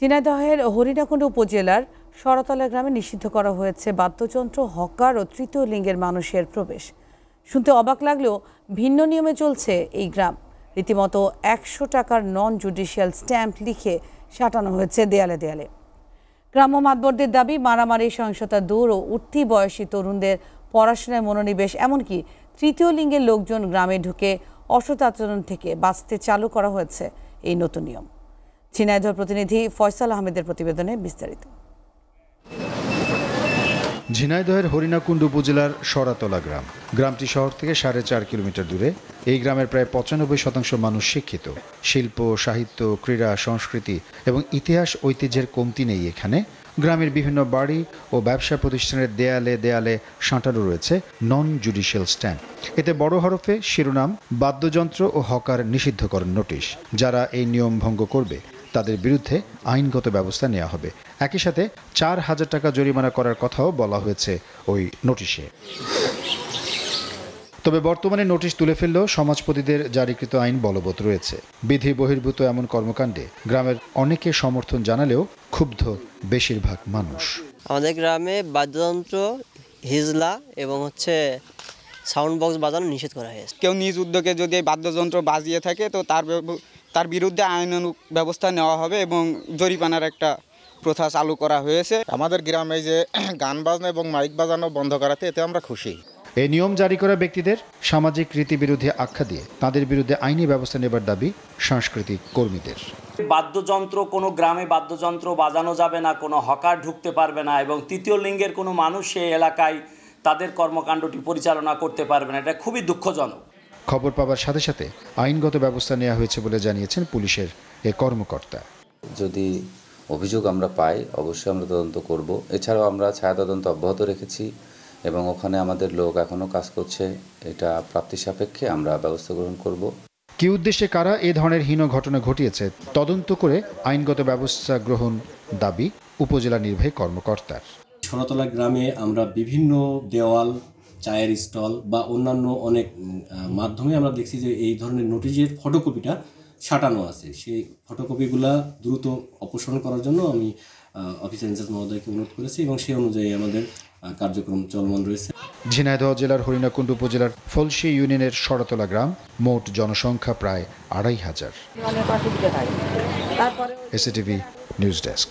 ঝিনাইদহের হরিণাকুণ্ড উপজেলার শরতলা গ্রামে নিষিদ্ধ করা হয়েছে বাদ্যযন্ত্র, হকার ও তৃতীয় লিঙ্গের মানুষের প্রবেশ। শুনতে অবাক লাগলেও ভিন্ন নিয়মে চলছে এই গ্রাম। রীতিমতো ১০০ টাকার নন জুডিশিয়াল স্ট্যাম্প লিখে সাঁটানো হয়েছে দেয়ালে দেয়ালে। গ্রাম্য মাতবরদের দাবি, মারামারি, সহিংসতা দূর ও উঠতি বয়সী তরুণদের পড়াশোনায় মনোনিবেশ, এমনকি তৃতীয় লিঙ্গের লোকজন গ্রামে ঢুকে অসৎ আচরণ থেকে বাঁচতে চালু করা হয়েছে এই নতুন নিয়ম। ঝিনাইদহ প্রতিনিধি ফয়সাল আহমেদের প্রতিবেদনে বিস্তারিত। ঝিনাইদহের হরিণাকুণ্ড উপজেলার শরতলা গ্রাম। গ্রামটি শহর থেকে 4.5 কিলোমিটার দূরে। এই গ্রামের প্রায় 95% মানুষ শিক্ষিত। শিল্প, সাহিত্য, ক্রীড়া, সংস্কৃতি এবং ইতিহাস ঐতিহ্যের কমতি নেই এখানে। গ্রামের বিভিন্ন বাড়ি ও ব্যবসা প্রতিষ্ঠানের দেয়ালে দেয়ালে সাঁটানো রয়েছে নন জুডিশিয়াল স্ট্যাম্প। এতে বড় হরফে শিরোনাম, বাদ্যযন্ত্র ও হকার নিষিদ্ধকরণ নোটিশ। যারা এই নিয়ম ভঙ্গ করবে তাদের বিরুদ্ধে আইনগত ব্যবস্থা নেওয়া হবে। একই সাথে 4,000 টাকা জরিমানা করার কথাও বলা হয়েছে ওই নোটিশে। তবে বর্তমানে নোটিশ তুলে ফেললেও সমাজপতিদের জারিকৃত আইন বলবৎ রয়েছে। বিধি বহির্ভূত এমন কর্মকাণ্ডে গ্রামের অনেকে সমর্থন জানালেও ক্ষুব্ধ বেশিরভাগ মানুষ। আমাদের গ্রামে বাদ্যযন্ত্র, হিজলা এবং সাউন্ড বক্স বাজানো নিষেধ করা হয়েছে। কেউ নিজ উদ্যোগে যদি এই বাদ্যযন্ত্র বাজিয়ে থাকে তো তার বিরুদ্ধে আইনানুগ ব্যবস্থা নেওয়া হবে এবং জরিমানার একটা প্রথা চালু করা হয়েছে। আমাদের গ্রামে যে গান বাজনা এবং মাইক বাজানো বন্ধ করাতে এতে আমরা খুশি। এই নিয়ম জারি করা ব্যক্তিদের সামাজিক রীতিবিরোধী আখ্যা দিয়ে তাদের বিরুদ্ধে আইনি ব্যবস্থা নেবার দাবি সাংস্কৃতিক কর্মীদের। বাদ্যযন্ত্র, কোনো গ্রামে বাদ্যযন্ত্র বাজানো যাবে না, কোনো হকার ঢুকতে পারবে না এবং তৃতীয় লিঙ্গের কোনো মানুষ সেই এলাকায় তাদের কর্মকাণ্ডটি পরিচালনা করতে পারবে না। এটা খুবই দুঃখজনক। খবর পাওয়ার সাথে সাথে আইনগত ব্যবস্থা নেওয়া হয়েছে বলে জানিয়েছেন পুলিশের এ কর্মকর্তা। যদি অভিযোগ আমরা পাই অবশ্যই আমরা তদন্ত করব। এছাড়াও আমরা ছায়া তদন্ত অব্যাহত রেখেছি এবং ওখানে আমাদের লোক এখনও কাজ করছে। এটা প্রাপ্তি সাপেক্ষে আমরা ব্যবস্থা গ্রহণ করব। কি উদ্দেশ্যে কারা এ ধরনের হীন ঘটনা ঘটিয়েছে তদন্ত করে আইনগত ব্যবস্থা গ্রহণ দাবি উপজেলা নির্বাহী কর্মকর্তার। শরতলা গ্রামে আমরা বিভিন্ন দেওয়াল, চায়ের স্টল বা অন্যান্য অনেক মাধ্যমে আমরা দেখছি যে এই ধরনের নোটিশের ফটোকপিটা সাঁটানো আছে। সেই ফটোকপিগুলা দ্রুত অপসারণ করার জন্য আমি অফিসার ইনচার্জ মহোদয়কে অনুরোধ করেছি এবং সেই অনুযায়ী আমাদের কার্যক্রম চলমান রয়েছে। ঝিনাইদহ জেলার হরিণাকুণ্ড উপজেলার ফলসি ইউনিয়নের শরতলা গ্রাম, মোট জনসংখ্যা প্রায় 2,500। এসিটিভি নিউজ ডেস্ক।